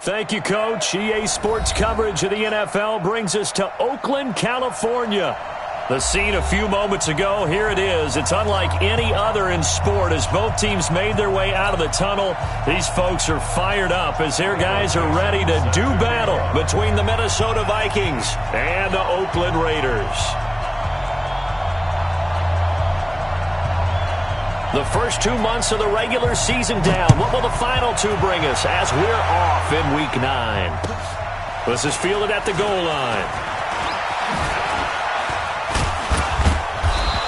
Thank you, Coach. EA Sports coverage of the NFL brings us to Oakland, California. The scene a few moments ago, here it is. It's unlike any other in sport as both teams made their way out of the tunnel. These folks are fired up as their guys are ready to do battle between the Minnesota Vikings and the Oakland Raiders. The first 2 months of the regular season down. What will the final two bring us as we're off in Week 9? This is fielded at the goal line.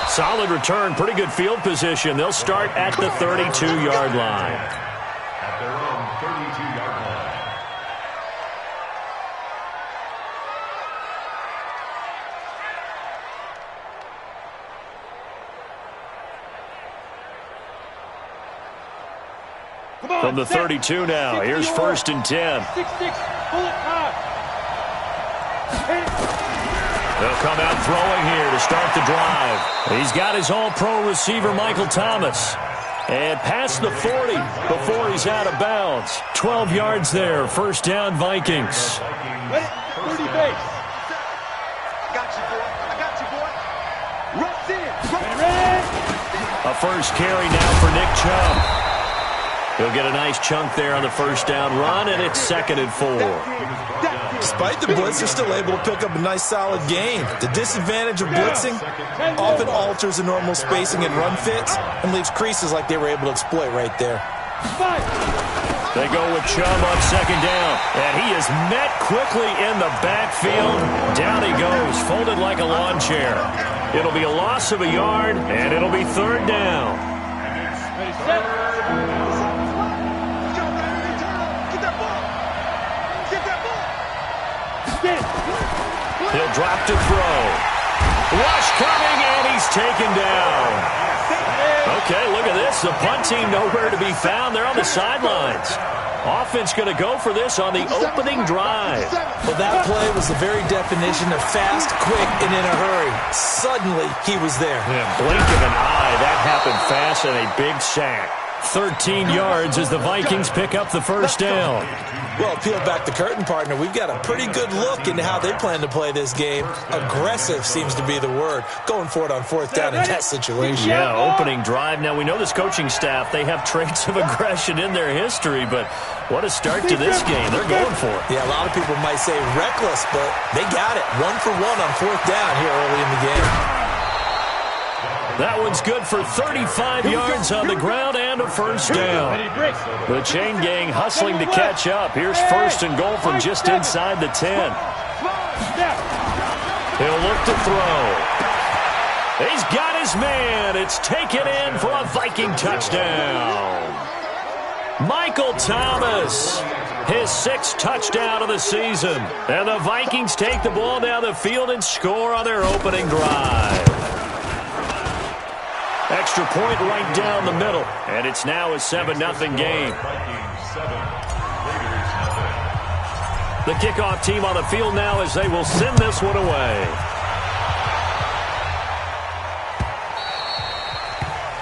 Solid return, pretty good field position. They'll start at the 32-yard line. At their own 32-yard line. From the 32 now, here's 1st and 10. They'll come out throwing here to start the drive. He's got his all-pro receiver, Michael Thomas. And past the 40 before he's out of bounds. 12 yards there, 1st down Vikings. Ready? 30 base. I got you, boy. Rush in. Ready? A first carry now for Nick Chubb. He'll get a nice chunk there on the 1st down run, and it's 2nd and 4. Despite the blitz, they're still able to pick up a nice, solid gain. The disadvantage of blitzing often alters the normal spacing and run fits and leaves creases like they were able to exploit right there. They go with Chubb on 2nd down, and he is met quickly in the backfield. Down he goes, folded like a lawn chair. It'll be a loss of a yard, and it'll be 3rd down. Ready, set. He'll drop to throw. Rush coming, and he's taken down. Okay, look at this. The punt team nowhere to be found. They're on the sidelines. Offense going to go for this on the opening drive. Well, that play was the very definition of fast, quick, and in a hurry. Suddenly, he was there. Yeah, blink of an eye. That happened fast and a big sack. 13 yards as the Vikings pick up the 1st down. Well, peel back the curtain, partner. We've got a pretty good look into how they plan to play this game. Aggressive seems to be the word. Going for it on 4th down in that situation. Yeah, opening drive. Now, we know this coaching staff, they have traits of aggression in their history, but what a start to this game. They're going for it. Yeah, a lot of people might say reckless, but they got it. 1 for 1 on 4th down here early in the game. That one's good for 35 yards on the ground and a 1st down. The chain gang hustling to catch up. Here's 1st and goal from just inside the 10. He'll look to throw. He's got his man. It's taken in for a Viking touchdown. Michael Thomas, his 6th touchdown of the season. And the Vikings take the ball down the field and score on their opening drive. Extra point right down the middle, and it's now a 7-0 game. The kickoff team on the field now as they will send this one away.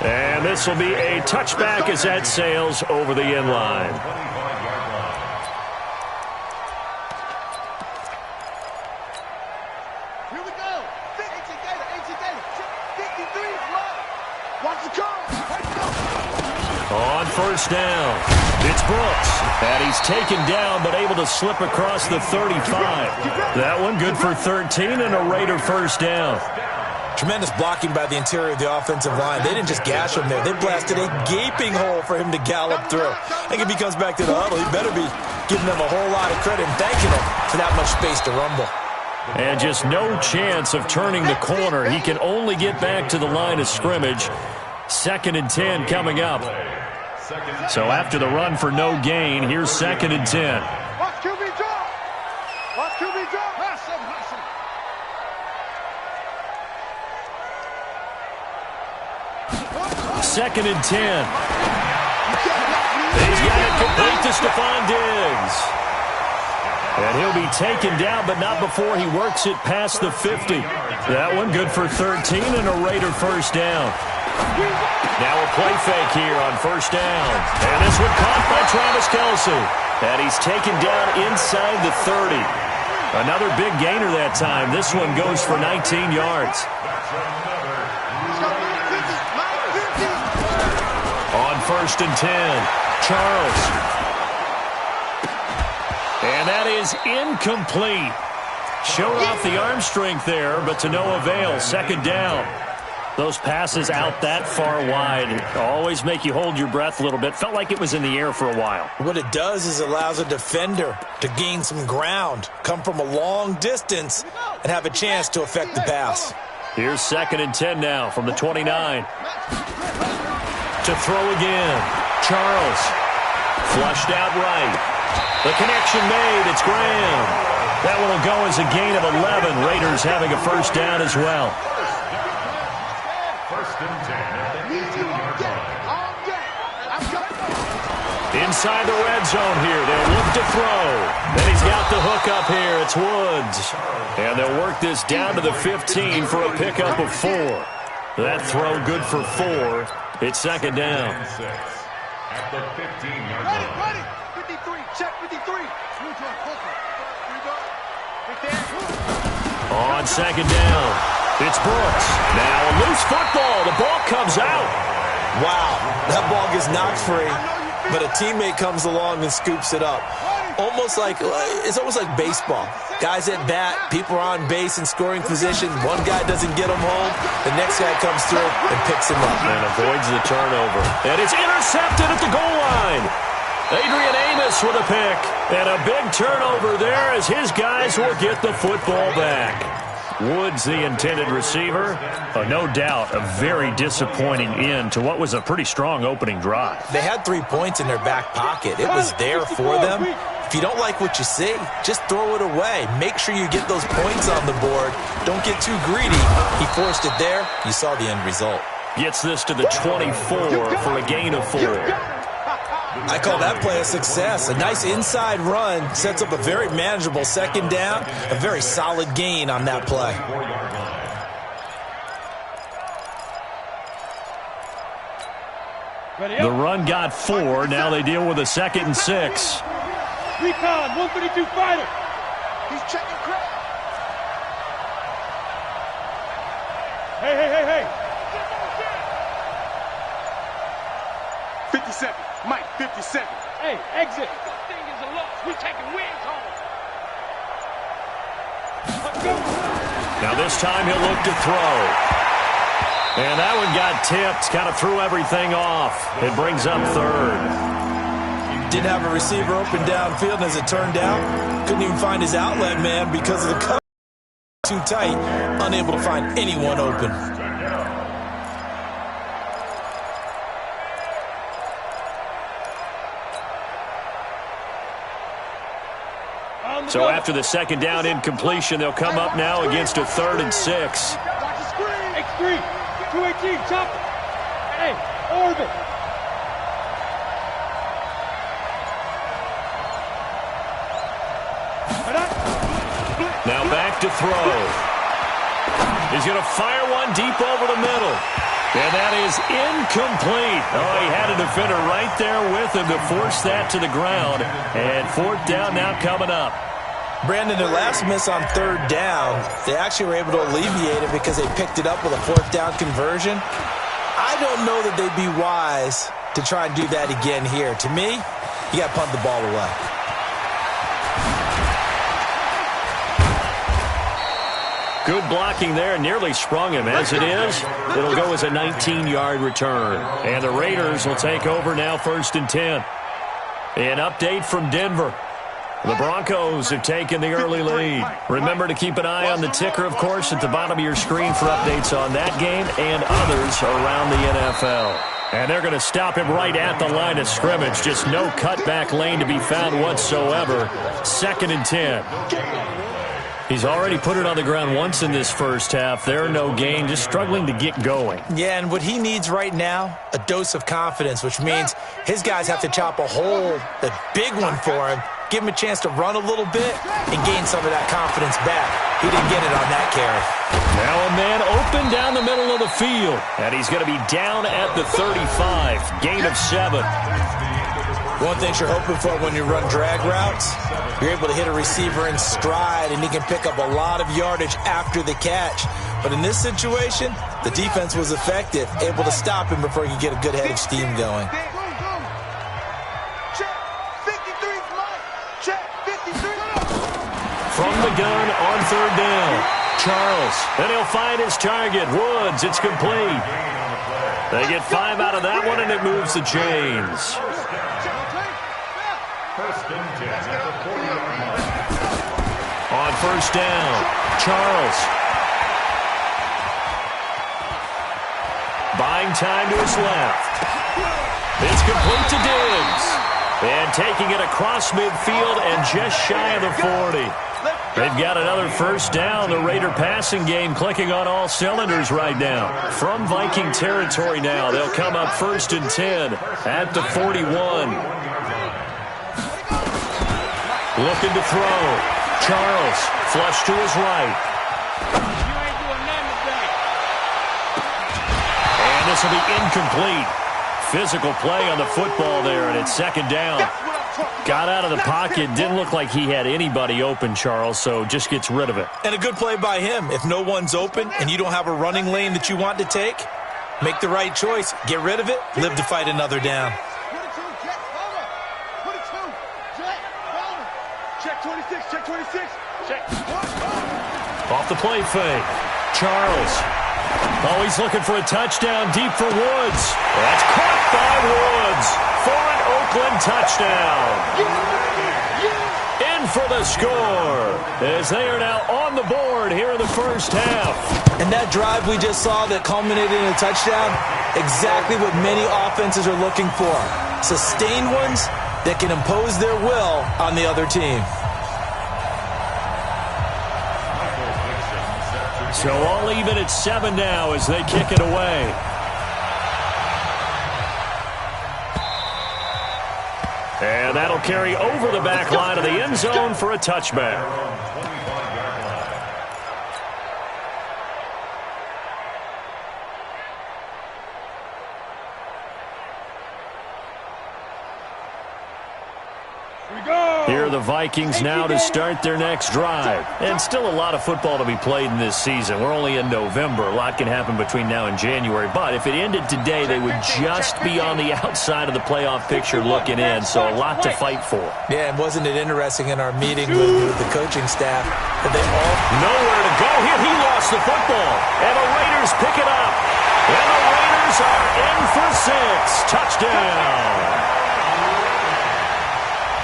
And this will be a touchback as that sails over the end line. On 1st down, it's Brooks. And he's taken down but able to slip across the 35. That one good for 13 and a Raider 1st down. Tremendous blocking by the interior of the offensive line. They didn't just gash him there. They blasted a gaping hole for him to gallop through. I think if he comes back to the huddle, he better be giving them a whole lot of credit and thanking them for that much space to rumble. And just no chance of turning the corner. He can only get back to the line of scrimmage. 2nd and 10 coming up. So after the run for no gain, here's 2nd and 10. Watch QB drop. Watch QB drop. Pass him. 2nd and 10. He's got it complete to Stephon Diggs. And he'll be taken down, but not before he works it past the 50. That one good for 13 and a Raider 1st down. Now a play fake here on 1st down. And this one caught by Travis Kelce. And he's taken down inside the 30. Another big gainer that time. This one goes for 19 yards. On 1st and 10, Charles. And that is incomplete. Showed off the arm strength there, but to no avail. 2nd down. Those passes out that far wide always make you hold your breath a little bit. Felt like it was in the air for a while. What it does is allows a defender to gain some ground, come from a long distance, and have a chance to affect the pass. Here's 2nd and 10 now from the 29. To throw again. Charles. Flushed out right. The connection made. It's Graham. That one will go as a gain of 11. Raiders having a 1st down as well. 1st and 10 at the 18-yard line. Inside the red zone here. They'll look to throw. Then he's got the hook up here. It's Woods. And they'll work this down to the 15 for a pickup of 4. That throw good for 4. It's 2nd down. At the 15-yard line. Ready, 53, check 53. On 2nd down, it's Brooks. Now a loose football. The ball comes out. Wow, that ball gets knocked free, but a teammate comes along and scoops it up. It's almost like baseball. Guys at bat, people are on base in scoring position. One guy doesn't get him home. The next guy comes through and picks him up. And avoids the turnover. And it's intercepted at the goal line. Adrian Amos with a pick. And a big turnover there as his guys will get the football back. Woods, the intended receiver. No doubt, a very disappointing end to what was a pretty strong opening drive. They had 3 points in their back pocket. It was there for them. If you don't like what you see, just throw it away. Make sure you get those points on the board. Don't get too greedy. He forced it there. You saw the end result. Gets this to the 24 for a gain of 4. I call that play a success. A nice inside run sets up a very manageable 2nd down. A very solid gain on that play. The run got 4. Now they deal with a 2nd and 6. Recon, 132 fighter. He's checking crap. Hey. 57. Mike, 57. Hey, exit. This thing is a loss. We're taking wins home. Let's go. Now this time he'll look to throw. And that one got tipped. Kind of threw everything off. It brings up 3rd. Didn't have a receiver open downfield, and as it turned out, couldn't even find his outlet man because of the cover too tight, unable to find anyone open. So after the 2nd down incompletion, they'll come up now against a 3rd and 6. X3, 218, chopper. Hey, orbit. Now back to throw. He's going to fire one deep over the middle. And that is incomplete. Oh, he had a defender right there with him to force that to the ground. And 4th down now coming up. Brandon, their last miss on 3rd down, they actually were able to alleviate it because they picked it up with a 4th down conversion. I don't know that they'd be wise to try and do that again here. To me, you got to punt the ball away. Good blocking there, nearly sprung him. As it is, it'll go as a 19-yard return. And the Raiders will take over now 1st and 10. An update from Denver. The Broncos have taken the early lead. Remember to keep an eye on the ticker, of course, at the bottom of your screen for updates on that game and others around the NFL. And they're going to stop him right at the line of scrimmage. Just no cutback lane to be found whatsoever. 2nd and 10. He's already put it on the ground once in this first half. There, no gain, just struggling to get going. Yeah, and what he needs right now, a dose of confidence, which means his guys have to chop a hole, a big one for him, give him a chance to run a little bit and gain some of that confidence back. He didn't get it on that carry. Now a man open down the middle of the field, and he's going to be down at the 35, gain of 7. One thing you're hoping for when you run drag routes, you're able to hit a receiver in stride, and he can pick up a lot of yardage after the catch. But in this situation, the defense was effective, able to stop him before he could get a good head of steam going. From the gun on third down, Charles. Then he'll find his target, Woods. It's complete. They get 5 out of that one, and it moves the chains. On first down, Charles. Buying time to his left. It's complete to Diggs. And taking it across midfield and just shy of the 40. They've got another first down. The Raider passing game clicking on all cylinders right now. From Viking territory now, they'll come up 1st and 10 at the 41. Looking to throw. Charles, flush to his right. And this will be incomplete. Physical play on the football there, and it's 2nd down. Got out of the pocket. Didn't look like he had anybody open, Charles, so just gets rid of it. And a good play by him. If no one's open and you don't have a running lane that you want to take, make the right choice. Get rid of it. Live to fight another down. Check 26, check 26. Check. Off the play fake. Charles. Oh, he's looking for a touchdown deep for Woods. That's caught by Woods for an Oakland touchdown. In for the score as they are now on the board here in the first half. And that drive we just saw that culminated in a touchdown, exactly what many offenses are looking for. Sustained ones that can impose their will on the other team. So all even at 7 now as they kick it away. And that'll carry over the back line of the end zone for a touchback. Here are the Vikings now to start their next drive. And still a lot of football to be played in this season. We're only in November. A lot can happen between now and January. But if it ended today, they would just be on the outside of the playoff picture looking in. So a lot to fight for. Yeah, and wasn't it interesting in our meeting with the coaching staff that they all... Nowhere to go here. He lost the football. And the Raiders pick it up. And the Raiders are in for 6. Touchdown.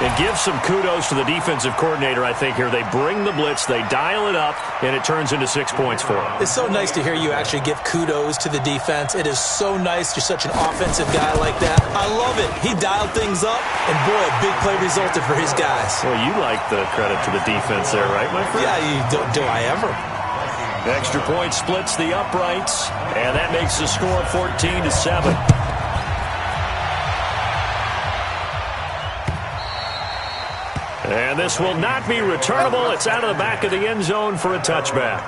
And give some kudos to the defensive coordinator, I think, here. They bring the blitz, they dial it up, and it turns into 6 points for them. It's so nice to hear you actually give kudos to the defense. It is so nice you're such an offensive guy like that. I love it. He dialed things up, and boy, a big play resulted for his guys. Well, you like the credit to the defense there, right, my friend? Yeah, do I ever? Extra point splits the uprights, and that makes the score 14-7. And this will not be returnable. It's out of the back of the end zone for a touchback.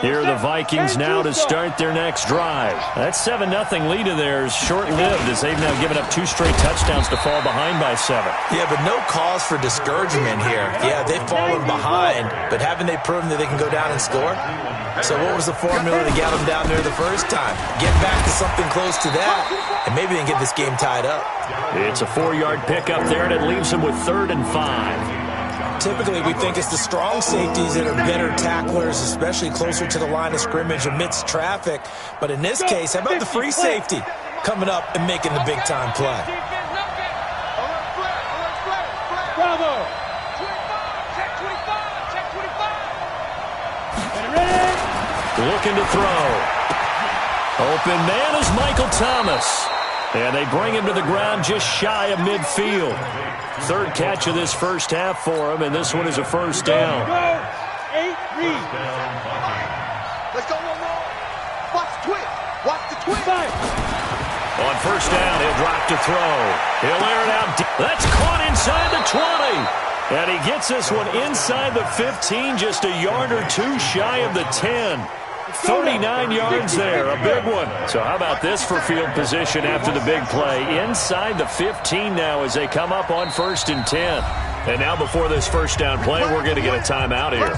Here are the Vikings now to start their next drive. That 7-0 lead of theirs short-lived as they've now given up 2 straight touchdowns to fall behind by 7. Yeah, but no cause for discouragement here. Yeah, they've fallen behind, but haven't they proven that they can go down and score? So what was the formula to get them down there the first time? Get back to something close to that, and maybe they can get this game tied up. It's a 4-yard pickup there, and it leaves them with 3rd and 5. Typically, we think it's the strong safeties that are better tacklers, especially closer to the line of scrimmage amidst traffic. But in this case, how about the free safety coming up and making the big-time play? Bravo. Looking to throw. Open man is Michael Thomas. And they bring him to the ground just shy of midfield. 3rd catch of this first half for him, and this one is a first down. 8 read. Let's go one more. Watch the twist. Watch the twist. On first down, he'll drop to throw. He'll air it out. That's caught inside the 20. And he gets this one inside the 15, just a yard or 2 shy of the 10. 39 yards there, a big one. So how about this for field position after the big play? Inside the 15 now as they come up on 1st and 10. And now before this first down play, we're going to get a timeout here.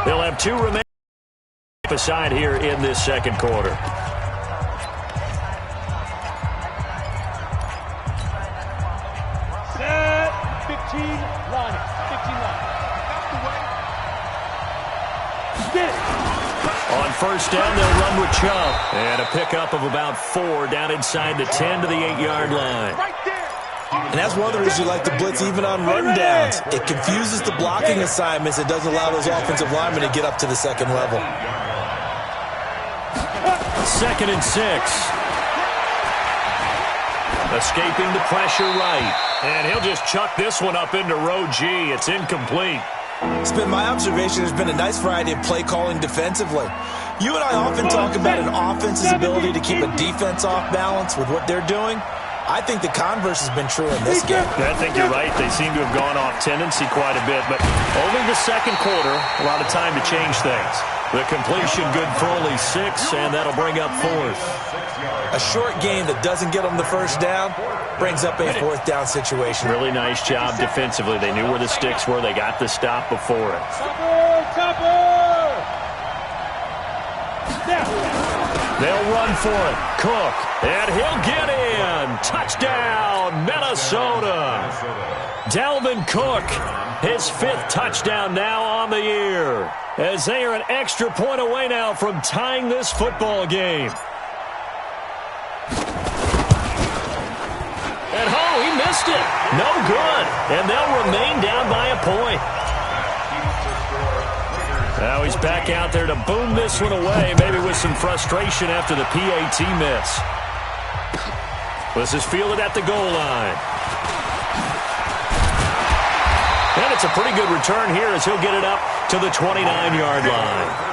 They'll have 2 remaining aside here in this second quarter. Set 15 line. 15 line. Get it. On first down, they'll run with Chubb. And a pickup of about 4 down inside the 10 to the 8-yard line. And that's one of the reasons you like to blitz even on run downs. It confuses the blocking assignments. It doesn't allow those offensive linemen to get up to the second level. 2nd and 6. Escaping the pressure right. And he'll just chuck this one up into row G. It's incomplete. It's been my observation there's been a nice variety of play calling defensively. You and I often talk about an offense's ability to keep a defense off balance with what they're doing. I think the converse has been true in this game. I think you're right. They seem to have gone off tendency quite a bit, but only the second quarter, a lot of time to change things. The completion good for only 6, and that'll bring up 4th. A short game that doesn't get them the first down brings up a 4th down situation. Really nice job defensively. They knew where the sticks were. They got the stop before it. They'll run for it. Cook, and he'll get in. Touchdown, Minnesota. Dalvin Cook, his 5th touchdown now on the year, as they are an extra point away now from tying this football game. And he missed it. No good. And they'll remain down by a point. Now he's back out there to boom this one away, maybe with some frustration after the PAT miss. This is fielded at the goal line. And it's a pretty good return here as he'll get it up to the 29-yard line.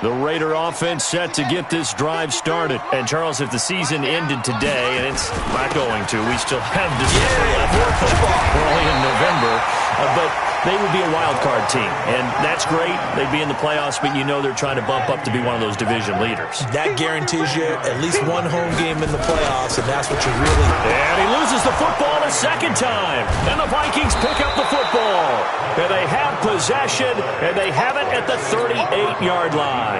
The Raider offense set to get this drive started. And, Charles, if the season ended today, and it's not going to, we still have December left. We're only in November. But they would be a wild card team. And that's great. They'd be in the playoffs, but you know they're trying to bump up to be one of those division leaders. That guarantees you at least one home game in the playoffs, and that's what you really... And he loses the football a second time. And the Vikings pick up the football. And they have possession, and they have it at the 38-yard line.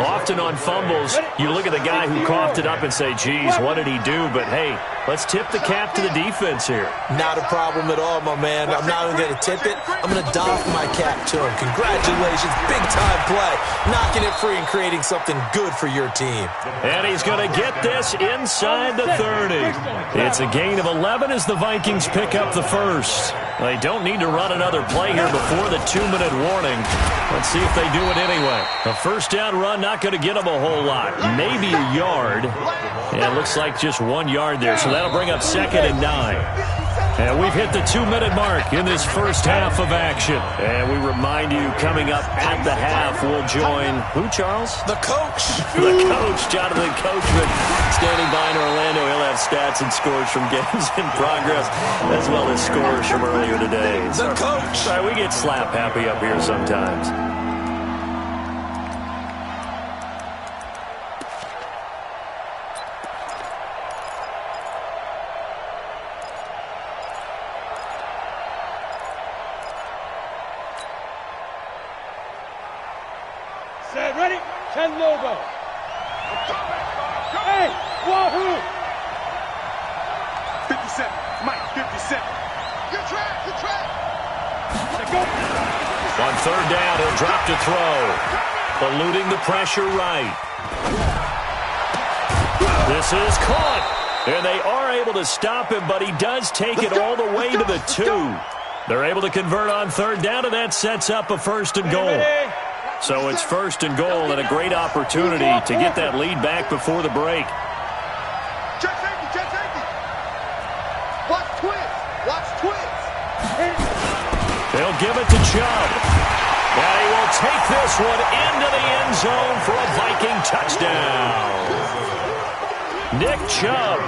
Often on fumbles, you look at the guy who coughed it up and say, geez, what did he do? But, hey, let's tip the cap to the defense here. Not a problem at all, my man. I'm not even going to tip it. I'm going to doff my cap to him. Congratulations. Big-time play. Knocking it free and creating something good for your team. And he's going to get this inside the 30. It's a gain of 11 as the Vikings pick up the first. They don't need to run another play here before the 2-minute warning. Let's see if they do it anyway. A first down run, not going to get them a whole lot. Maybe a yard. And it looks like just 1 yard there. So that'll bring up 2nd and 9. And we've hit the 2-minute mark in this first half of action. And we remind you, coming up at the half, we'll join who, Charles? The coach. The coach, Jonathan Coachman, standing by in Orlando. He'll have stats and scores from games in progress, as well as scores from earlier today. The coach. Sorry, we get slap happy up here sometimes. Set, ready? 10 logo. Hey, wahoo! 50 Cent, Mike, 50 Cent. Good track, good track. Go. On third down, he'll drop to throw. Eluding the pressure right. This is caught. And they are able to stop him, but he does take it all the way to the 2. They're able to convert on third down, and that sets up a 1st and goal. So it's 1st and goal and a great opportunity to get that lead back before the break. Check safety, check safety. Watch twist, watch twist. They'll give it to Chubb. And he will take this one into the end zone for a Viking touchdown. Nick Chubb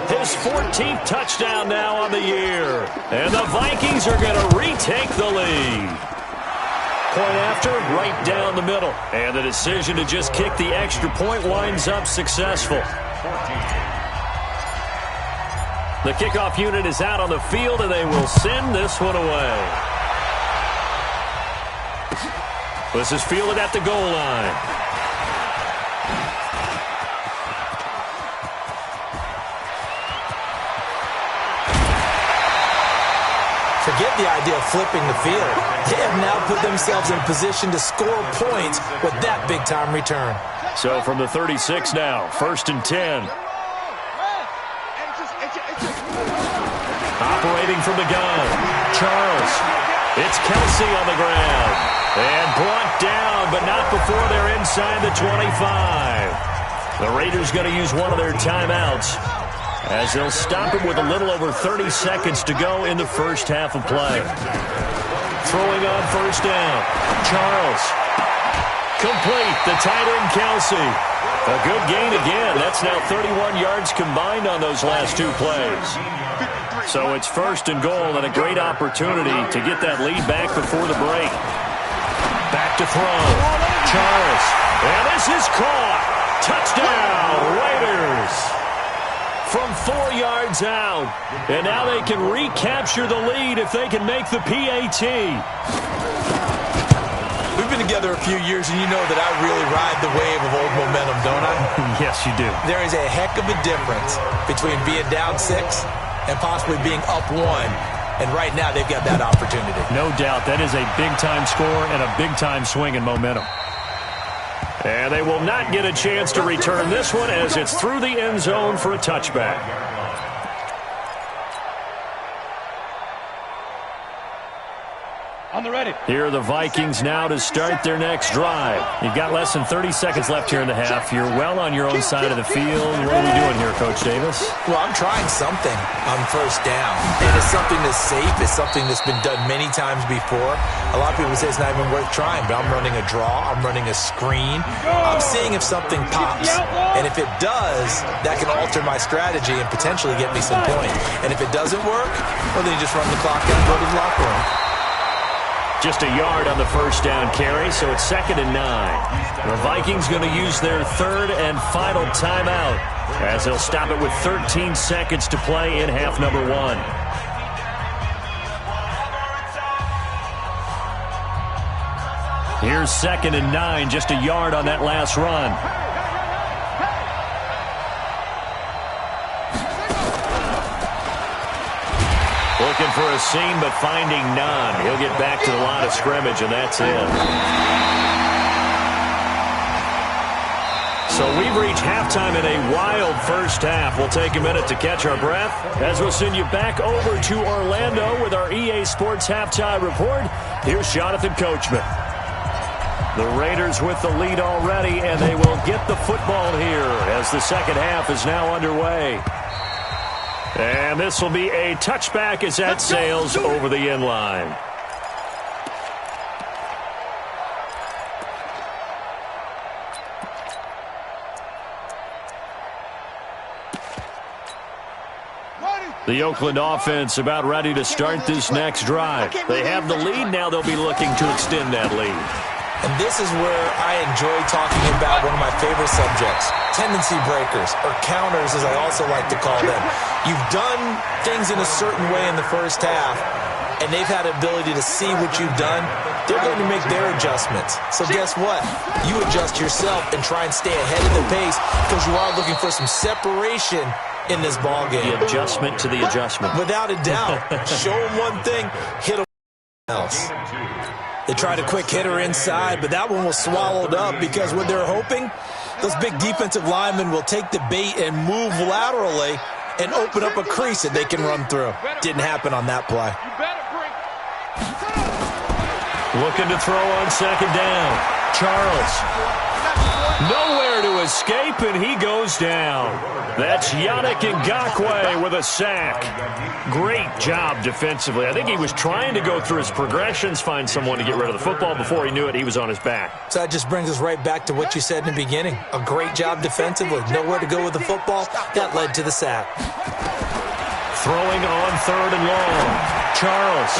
His 14th touchdown now on the year. And the Vikings are going to retake the lead. Point after, right down the middle. And the decision to just kick the extra point winds up successful. The kickoff unit is out on the field, and they will send this one away. This is fielded at the goal line. Forget the idea of flipping the field. They have now put themselves in position to score points with that big-time return. So from the 36 now, 1st and 10. Operating from the gun, Charles. It's Kelsey on the ground. And brought down, but not before they're inside the 25. The Raiders going to use one of their timeouts as they'll stop it with a little over 30 seconds to go in the first half of play. Throwing on 1st down, Charles. Complete, the tight end Kelsey. A good gain again. That's now 31 yards combined on those last 2 plays. So it's 1st and goal and a great opportunity to get that lead back before the break. Back to throw. Charles. And this is caught. Touchdown, Raiders. From 4 yards out. And now they can recapture the lead if they can make the PAT. We've been together a few years, and you know that I really ride the wave of old momentum, don't I? Yes, you do. There is a heck of a difference between being down 6 and possibly being up 1. And right now, they've got that opportunity. No doubt. That is a big-time score and a big-time swing in momentum. And they will not get a chance to return this one as it's through the end zone for a touchback. On the ready. Here are the Vikings now to start their next drive. You've got less than 30 seconds left here in the half. You're well on your own side of the field. What are we doing here, Coach Davis? Well, I'm trying something on 1st down. And it's something that's safe. It's something that's been done many times before. A lot of people say it's not even worth trying, but I'm running a draw. I'm running a screen. I'm seeing if something pops. And if it does, that can alter my strategy and potentially get me some points. And if it doesn't work, well, then you just run the clock out and go to the locker room. Just a yard on the 1st down carry, so it's 2nd and 9. The Vikings going to use their 3rd and final timeout as they'll stop it with 13 seconds to play in half number 1. Here's 2nd and 9, just a yard on that last run. Looking for a seam, but finding none. He'll get back to the line of scrimmage, and that's it. So we've reached halftime in a wild first half. We'll take a minute to catch our breath as we'll send you back over to Orlando with our EA Sports Halftime Report. Here's Jonathan Coachman. The Raiders with the lead already, and they will get the football here as the second half is now underway. And this will be a touchback as that sails over the end line. The Oakland offense about ready to start this next drive. They have the lead. Now they'll be looking to extend that lead. And this is where I enjoy talking about one of my favorite subjects, tendency breakers, or counters as I also like to call them. You've done things in a certain way in the first half, and they've had the ability to see what you've done. They're going to make their adjustments. So guess what? You adjust yourself and try and stay ahead of the pace because you are looking for some separation in this ball game. The adjustment to the adjustment. Without a doubt. Show them one thing, hit them else. They tried a quick hitter inside, but that one was swallowed up because what they're hoping, those big defensive linemen will take the bait and move laterally and open up a crease that they can run through. Didn't happen on that play. Looking to throw on second down. Charles. Nowhere to escape, and he goes down. That's Yannick Ngakoue with a sack. Great job defensively. I think he was trying to go through his progressions, find someone to get rid of the football. Before he knew it, he was on his back. So that just brings us right back to what you said in the beginning. A great job defensively. Nowhere to go with the football. That led to the sack. Throwing on 3rd and long. Charles.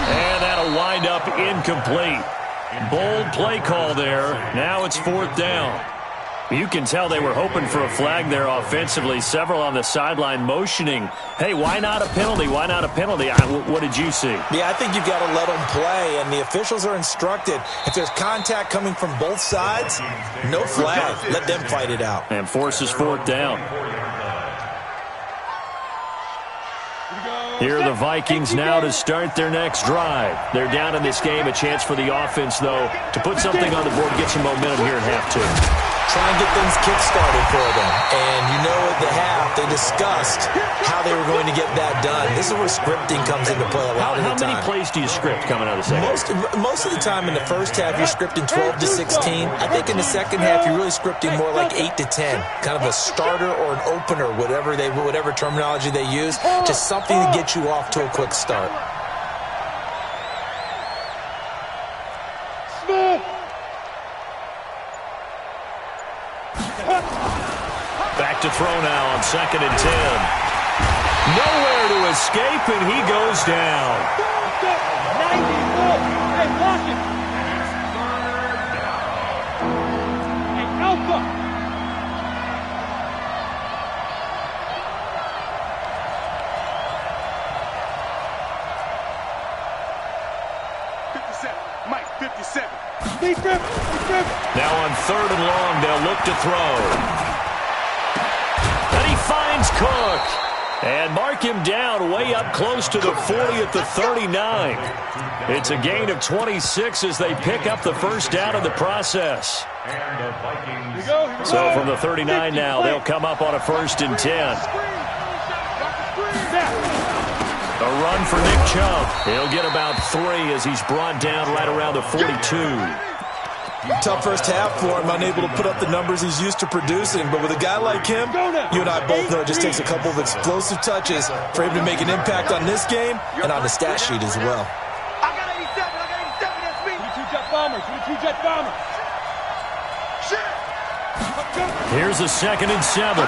And that'll wind up incomplete. Bold play call there. Now it's 4th down. You can tell they were hoping for a flag there offensively. Several on the sideline motioning, hey, why not a penalty? Why not a penalty? What did you see? Yeah, I think you've got to let them play, and the officials are instructed. If there's contact coming from both sides, no flag. Let them fight it out. And forces 4th down. Here are the Vikings now to start their next drive. They're down in this game. A chance for the offense, though, to put something on the board, get some momentum here in half 2. Try and get things kick-started for them. And you know at the half, they discussed how they were going to get that done. This is where scripting comes into play a lot of the time. How many plays do you script coming out of the second? Most of the time in the first half, you're scripting 12 to 16. I think in the second half, you're really scripting more like 8 to 10. Kind of a starter or an opener, whatever terminology they use. Just something to get you off to a quick start. Back to throw now on 2nd and 10. Nowhere to escape, and he goes down. 94. Hey, block it. Hey, Alpha. Mike, 57. Now on 3rd and long, they'll look to throw. And he finds Cook. And mark him down way up close to the 40 at the 39. It's a gain of 26 as they pick up the first down in the process. So from the 39 now, they'll come up on a 1st and 10. A run for Nick Chubb. He'll get about 3 as he's brought down right around the 42. Tough first half for him, unable to put up the numbers he's used to producing. But with a guy like him, you and I both know it just takes a couple of explosive touches for him to make an impact on this game and on the stat sheet as well. I got 87, that's me. 22 jet bombers, 22 jet bombers. Here's a 2nd and 7.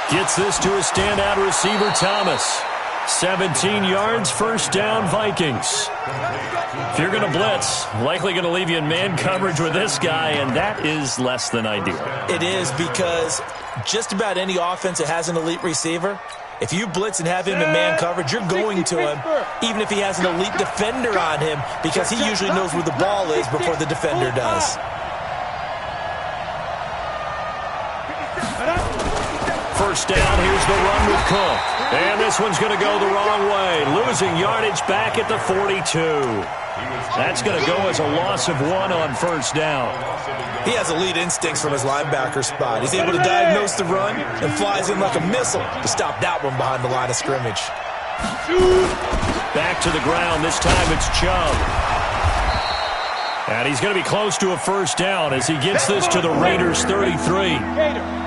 Gets this to a standout receiver, Thomas. 17 yards, 1st down, Vikings. If you're going to blitz, likely going to leave you in man coverage with this guy, and that is less than ideal. It is, because just about any offense that has an elite receiver, if you blitz and have him in man coverage, you're going to him, even if he has an elite defender on him, because he usually knows where the ball is before the defender does. First down, here's the run with Cook. And this one's going to go the wrong way. Losing yardage back at the 42. That's going to go as a loss of 1 on 1st down. He has elite instincts from his linebacker spot. He's able to diagnose the run and flies in like a missile to stop that one behind the line of scrimmage. Back to the ground. This time it's Chubb. And he's going to be close to a 1st down as he gets this to the Raiders' 33.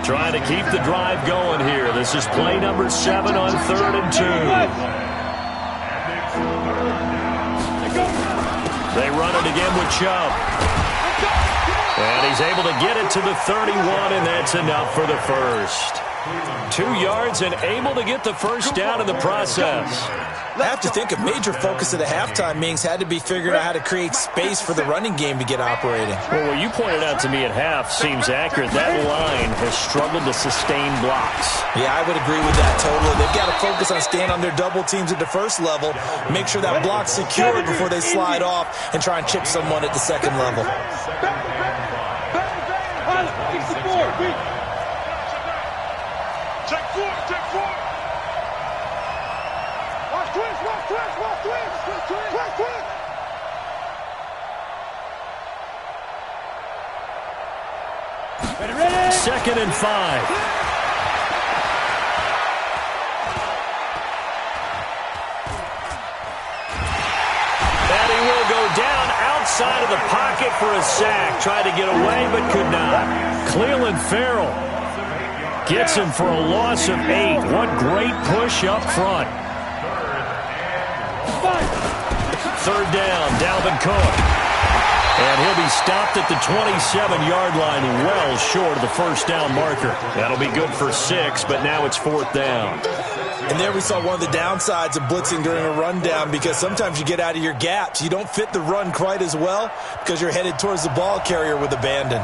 Trying to keep the drive going here. This is play number 7 on 3rd and 2. They run it again with Chubb. And he's able to get it to the 31, and that's enough for the first. 2 yards and able to get the 1st down in the process. I have to think a major focus of the halftime meetings had to be figuring out how to create space for the running game to get operating. Well, what you pointed out to me at half seems accurate. That line has struggled to sustain blocks. Yeah, I would agree with that totally. They've got to focus on staying on their double teams at the first level, make sure that block's secured before they slide off, and try and chip someone at the second level. Check 4, check 4. Watch twist, watch twist, watch twist, twist, twist, twist, twist. Ready, ready. 2nd and 5. And he will go down inside of the pocket for a sack. Tried to get away, but could not. Cleveland Farrell gets him for a loss of 8. What great push up front. Third down, Dalvin Cook. And he'll be stopped at the 27-yard line, well short of the first down marker. That'll be good for 6, but now it's 4th down. And there we saw one of the downsides of blitzing during a rundown, because sometimes you get out of your gaps. You don't fit the run quite as well because you're headed towards the ball carrier with abandon.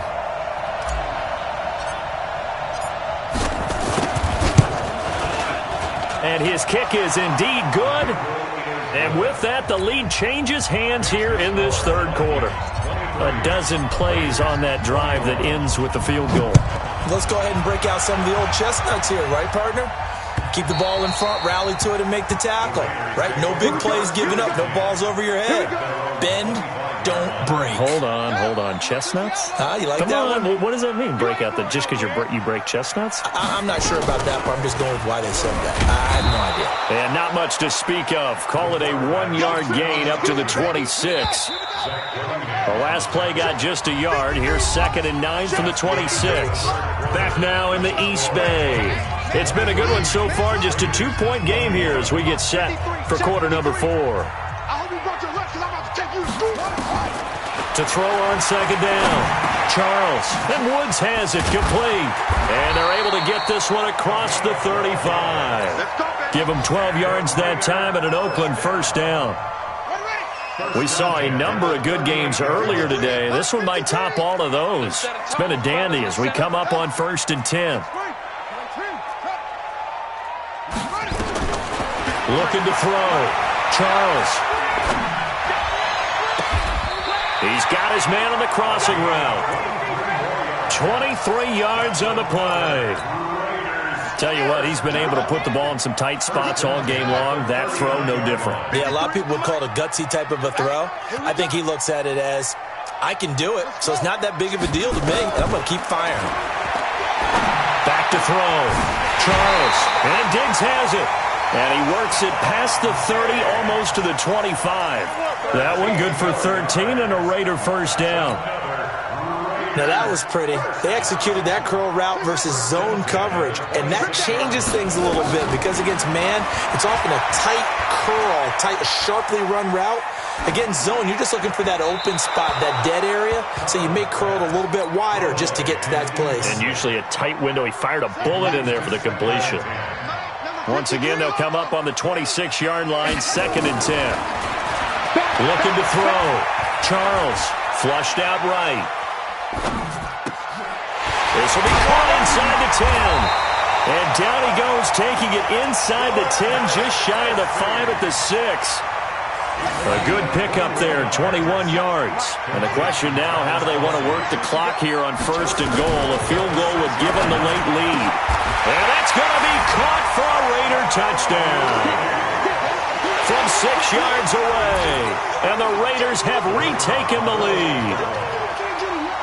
And his kick is indeed good. And with that, the lead changes hands here in this third quarter. A dozen plays on that drive that ends with the field goal. Let's go ahead and break out some of the old chestnuts here, right, partner? Keep the ball in front, rally to it, and make the tackle, right? No big plays given up, no balls over your head. Bend, don't break. Hold on. Chestnuts? You like Come that on. one? What does that mean, break out? Just because you break chestnuts? I'm not sure about that part. I'm just going with why they said that. I have no idea. And not much to speak of. Call it a 1-yard gain up to the 26. The last play got just a yard. Here's 2nd and 9 from the 26. Back now in the East Bay. It's been a good one so far. Just a 2-point game here as we get set for quarter number 4. To throw on 2nd down. Charles. And Woods has it complete. And they're able to get this one across the 35. Give them 12 yards that time and an Oakland first down. We saw a number of good games earlier today. This one might top all of those. It's been a dandy as we come up on 1st and 10. Looking to throw. Charles. He's got his man on the crossing route. 23 yards on the play. Tell you what, he's been able to put the ball in some tight spots all game long. That throw, no different. Yeah, a lot of people would call it a gutsy type of a throw. I think he looks at it as, I can do it, so it's not that big of a deal to me, and I'm going to keep firing. Back to throw. Charles. And Diggs has it. And he works it past the 30, almost to the 25. That one good for 13 and a Raider first down. Now that was pretty. They executed that curl route versus zone coverage, and that changes things a little bit because against man, it's often a tight curl, sharply run route. Against zone, you're just looking for that open spot, that dead area, so you may curl it a little bit wider just to get to that place. And usually a tight window. He fired a bullet in there for the completion. Once again, they'll come up on the 26-yard line, 2nd and 10. Looking to throw. Charles, flushed out right. This will be caught inside the 10. And down he goes, taking it inside the 10, just shy of the 5 at the 6. A good pickup there, 21 yards. And the question now, how do they want to work the clock here on 1st and goal? A field goal would give them the late lead. And that's going to be caught for a Raider touchdown. From 6 yards away. And the Raiders have retaken the lead.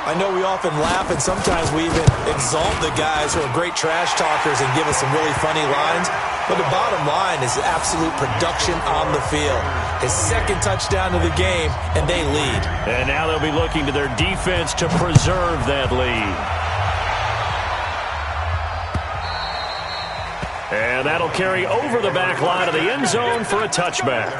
I know we often laugh and sometimes we even exalt the guys who are great trash talkers and give us some really funny lines. But the bottom line is absolute production on the field. His 2nd touchdown of the game, and they lead. And now they'll be looking to their defense to preserve that lead. And that'll carry over the back line of the end zone for a touchback.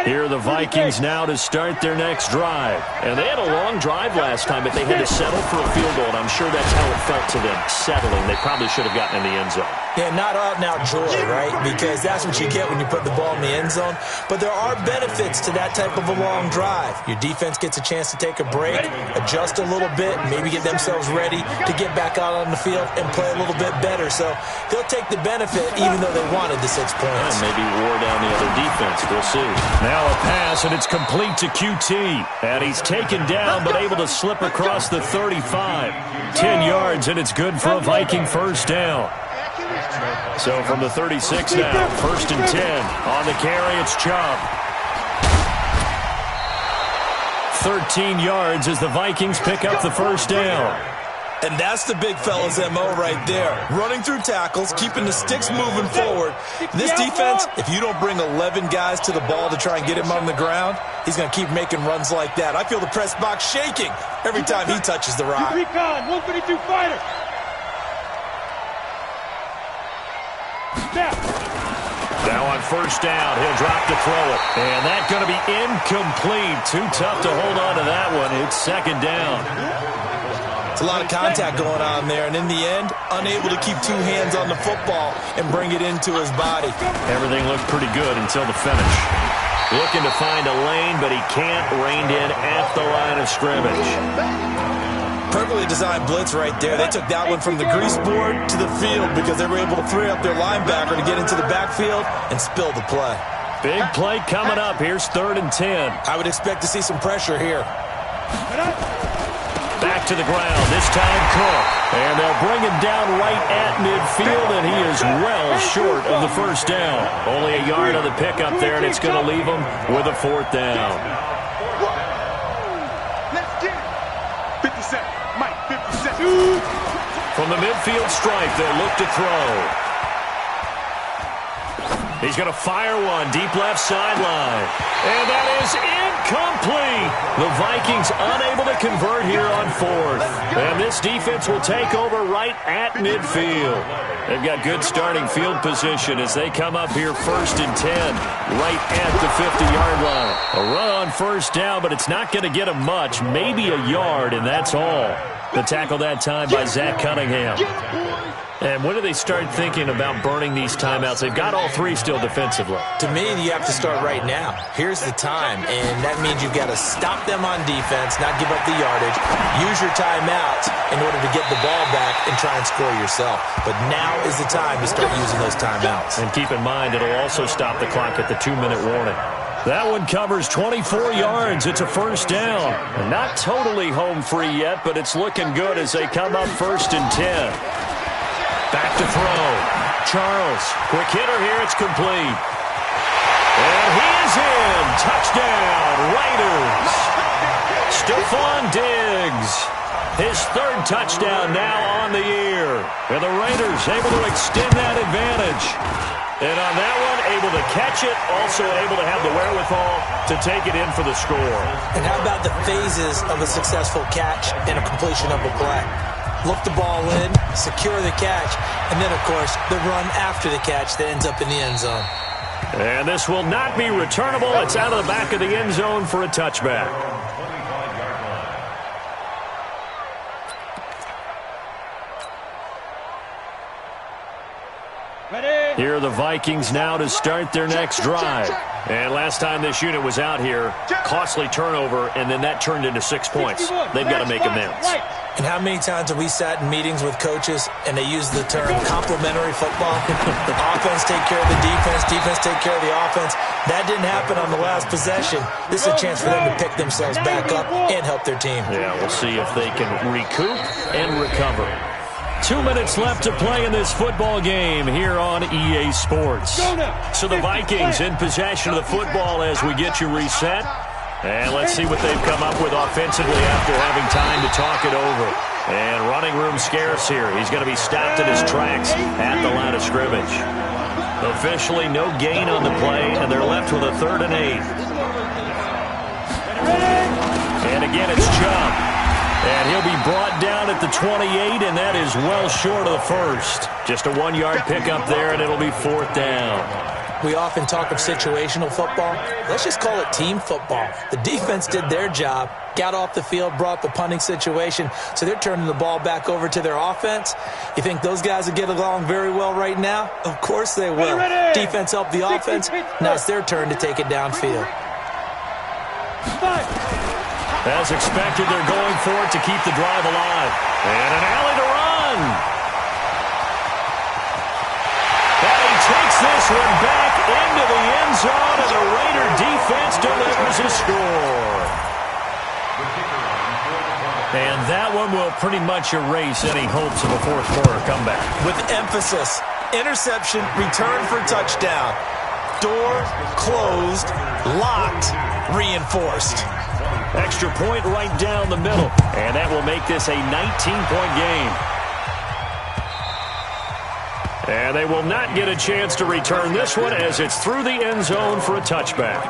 Here are the Vikings now to start their next drive. And they had a long drive last time, but they had to settle for a field goal, and I'm sure that's how it felt to them, settling. They probably should have gotten in the end zone. Yeah, not out and out joy, right? Because that's what you get when you put the ball in the end zone. But there are benefits to that type of a long drive. Your defense gets a chance to take a break, adjust a little bit, maybe get themselves ready to get back out on the field and play a little bit better. So they'll take the benefit even though they wanted the 6 points. And maybe wore down the other defense. We'll see. Now a pass, and it's complete to QT. And he's taken down, but able to slip across the 35. 10 yards, and it's good for a Viking first down. So from the 36 now, 1st and 10. On the carry, it's Chubb. 13 yards as the Vikings pick up the first down. And that's the big fella's MO right there. Running through tackles, keeping the sticks moving forward. This defense, if you don't bring 11 guys to the ball to try and get him on the ground, he's going to keep making runs like that. I feel the press box shaking every time he touches the rock. Recon, 132 fighter. Snap. Now on first down, he'll drop to throw it. And that's going to be incomplete. Too tough to hold on to that one. It's second down. It's a lot of contact going on there, and in the end, unable to keep two hands on the football and bring it into his body. Everything looked pretty good until the finish. Looking to find a lane, but he can't. Reined in at the line of scrimmage. Perfectly designed blitz right there. They took that one from the grease board to the field because they were able to free up their linebacker to get into the backfield and spill the play. Big play coming up. Here's 3rd and 10. I would expect to see some pressure here. Back to the ground, this time Cook. And they'll bring him down right at midfield, and he is well short of the first down. Only a yard on the pickup there, and it's going to leave him with a 4th down. Let's get it. 50 seconds. Mike, 50 seconds. From the midfield stripe, they'll look to throw. He's going to fire one deep left sideline. And that is incomplete. The Vikings unable to convert here on 4th. And this defense will take over right at midfield. They've got good starting field position as they come up here 1st and 10, right at the 50-yard line. A run on first down, but it's not going to get them much, maybe a yard, and that's all. The tackle that time by Zach Cunningham. And when do they start thinking about burning these timeouts? They've got all 3 still defensively. To me, you have to start right now. Here's the time, and that means you've got to stop them on defense, not give up the yardage, use your timeouts in order to get the ball back and try and score yourself. But now is the time to start using those timeouts. And keep in mind, it'll also stop the clock at the 2-minute warning. That one covers 24 yards. It's a 1st down. And not totally home free yet, but it's looking good as they come up 1st and 10. Back to throw. Charles, quick hitter here. It's complete. And he is in. Touchdown, Raiders. Stephon Diggs. His 3rd touchdown now on the year. And the Raiders able to extend that advantage. And on that one, able to catch it, also able to have the wherewithal to take it in for the score. And how about the phases of a successful catch and a completion of a play? Look the ball in, secure the catch, and then, of course, the run after the catch that ends up in the end zone. And this will not be returnable. It's out of the back of the end zone for a touchback. Here are the Vikings now to start their next drive. And last time this unit was out here, costly turnover, and then that turned into 6 points. They've got to make amends. And how many times have we sat in meetings with coaches and they use the term complementary football? Offense take care of the defense, defense take care of the offense. That didn't happen on the last possession. This is a chance for them to pick themselves back up and help their team. Yeah, we'll see if they can recoup and recover. 2 minutes left to play in this football game here on EA Sports. So the Vikings in possession of the football as we get you reset. And let's see what they've come up with offensively after having time to talk it over. And running room scarce here. He's going to be stopped in his tracks at the line of scrimmage. Officially no gain on the play, and they're left with a 3rd and 8. And again, it's Chubb. And he'll be brought down at the 28, and that is well short of the 1st. Just a 1-yard pickup there, and it'll be 4th down. We often talk of situational football. Let's just call it team football. The defense did their job, got off the field, brought the punting situation, so they're turning the ball back over to their offense. You think those guys will get along very well right now? Of course they will. Defense helped the offense. Now it's their turn to take it downfield. As expected, they're going for it to keep the drive alive. And an alley to run. And he takes this one back into the end zone, and the Raider defense delivers a score. And that one will pretty much erase any hopes of a 4th-quarter comeback. With emphasis, interception, return for touchdown. Door closed, locked, reinforced. Extra point right down the middle. And that will make this a 19-point game. And they will not get a chance to return this one as it's through the end zone for a touchback.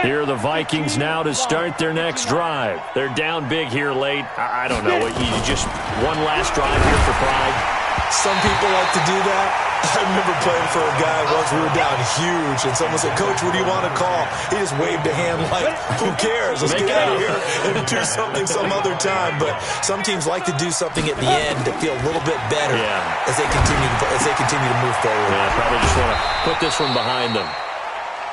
Here are the Vikings now to start their next drive. They're down big here late. I don't know. You just one last drive here for pride. Some people like to do that. I remember playing for a guy once. We were down huge, and someone said, "Coach, what do you want to call?" He just waved a hand like, "Who cares? Let's get out of here and do something some other time." But some teams like to do something at the end to feel a little bit better as they continue to move forward. Yeah, probably just want to put this one behind them.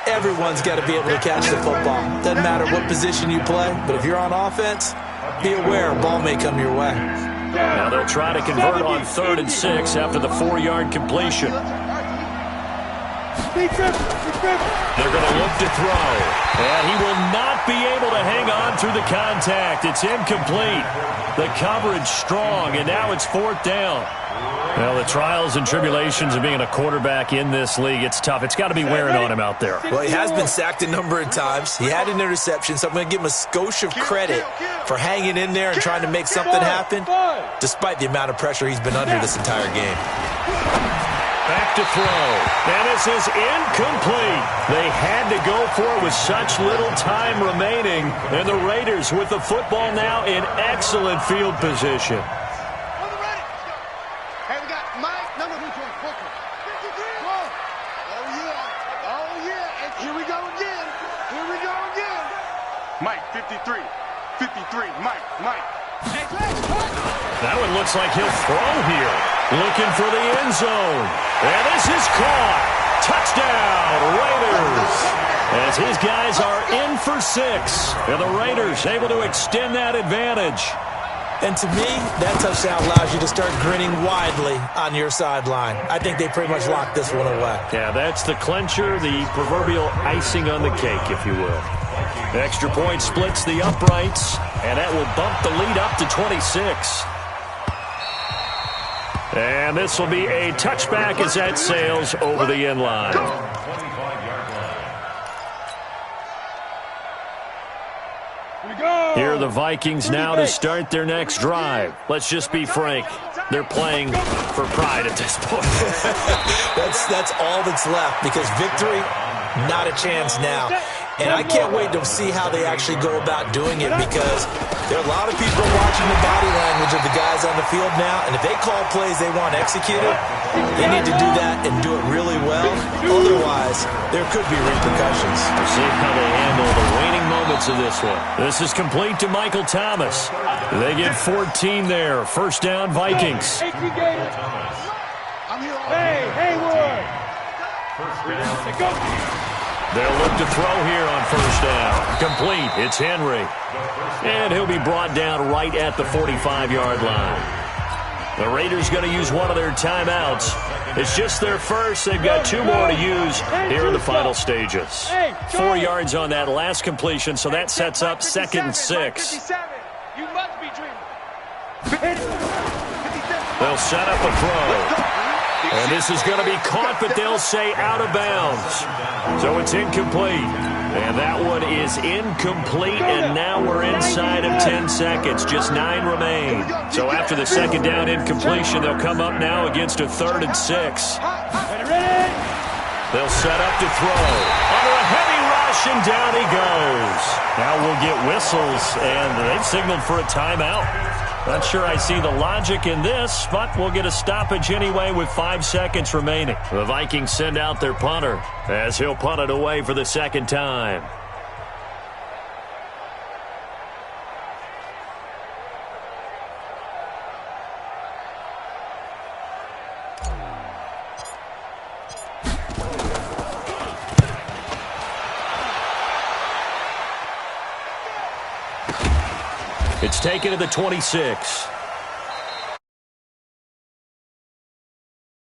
Everyone's got to be able to catch the football. Doesn't matter what position you play, but if you're on offense, be aware a ball may come your way. Now they'll try to convert on 3rd and 6 after the 4-yard completion. They're going to look to throw. And he will not be able to hang on through the contact. It's incomplete. The coverage strong, and now it's 4th down. Well, the trials and tribulations of being a quarterback in this league, it's tough. It's got to be wearing on him out there. Well, he has been sacked a number of times. He had an interception, so I'm going to give him a skosh of credit for hanging in there and trying to make something happen, despite the amount of pressure he's been under this entire game. Back to throw. And this is incomplete. They had to go for it with such little time remaining. And the Raiders with the football now in excellent field position. Mike, 53, Mike. That one looks like he'll throw here. Looking for the end zone. And this is caught. Touchdown, Raiders. As his guys are in for 6. And the Raiders able to extend that advantage. And to me, that touchdown allows you to start grinning widely on your sideline. I think they pretty much locked this one away. Yeah, that's the clincher, the proverbial icing on the cake, if you will. The extra point splits the uprights, and that will bump the lead up to 26. And this will be a touchback as that sails over the end line. Here are the Vikings now to start their next drive. Let's just be frank. They're playing for pride at this point. That's all that's left, because victory, not a chance now. And I can't wait to see how they actually go about doing it, because there are a lot of people watching the body language of the guys on the field now, and if they call plays they want executed, they need to do that and do it really well. Otherwise, there could be repercussions. We'll see how they handle the waning moments of this one. This is complete to Michael Thomas. They get 14 there. First down, Vikings. Hey, Haywood. They'll look to throw here on first down. Complete. It's Henry. And he'll be brought down right at the 45-yard line. The Raiders going to use one of their timeouts. It's just their first. They've got 2 more to use here in the final stages. 4 yards on that last completion, so that sets up 2nd and 6. You must be dreaming. They'll set up a throw. And this is going to be caught, but they'll say out of bounds. So it's incomplete. And that one is incomplete, and now we're inside of 10 seconds. Just 9 remain. So after the second down incompletion, they'll come up now against a 3rd and 6. They'll set up to throw. Under a heavy rush, and down he goes. Now we'll get whistles, and they've signaled for a timeout. Not sure I see the logic in this, but we'll get a stoppage anyway with 5 seconds remaining. The Vikings send out their punter as he'll punt it away for the second time. It's taken to the 26.